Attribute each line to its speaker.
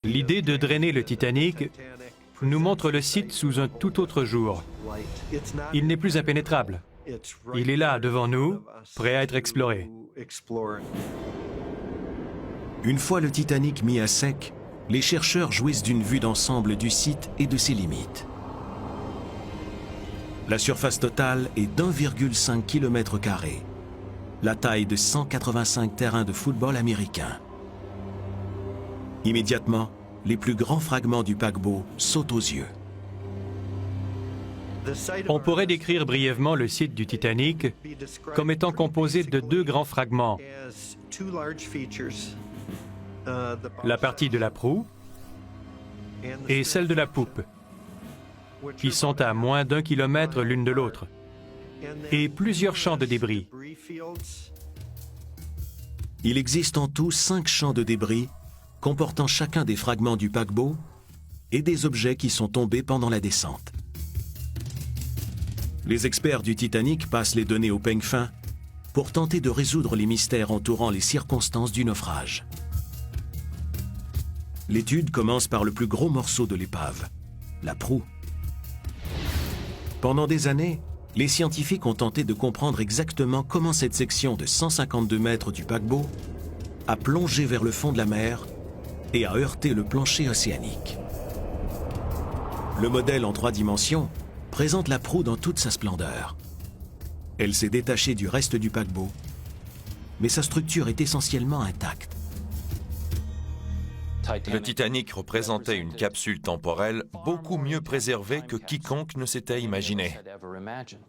Speaker 1: L'idée de drainer le Titanic nous montre le site sous un tout autre jour. Il n'est plus impénétrable. Il est là, devant nous, prêt à être exploré.
Speaker 2: Une fois le Titanic mis à sec, les chercheurs jouissent d'une vue d'ensemble du site et de ses limites. La surface totale est d'1,5 km², la taille de 185 terrains de football américains. Immédiatement, les plus grands fragments du paquebot sautent aux yeux.
Speaker 1: On pourrait décrire brièvement le site du Titanic comme étant composé de deux grands fragments. La partie de la proue et celle de la poupe, qui sont à moins d'1 kilomètre l'une de l'autre, et plusieurs champs de débris.
Speaker 2: Il existe en tout 5 champs de débris comportant chacun des fragments du paquebot et des objets qui sont tombés pendant la descente. Les experts du Titanic passent les données au peigne fin pour tenter de résoudre les mystères entourant les circonstances du naufrage. L'étude commence par le plus gros morceau de l'épave, la proue. Pendant des années, les scientifiques ont tenté de comprendre exactement comment cette section de 152 mètres du paquebot a plongé vers le fond de la mer et a heurté le plancher océanique. Le modèle en 3 dimensions présente la proue dans toute sa splendeur. Elle s'est détachée du reste du paquebot, mais sa structure est essentiellement intacte.
Speaker 3: Le Titanic représentait une capsule temporelle beaucoup mieux préservée que quiconque ne s'était imaginé.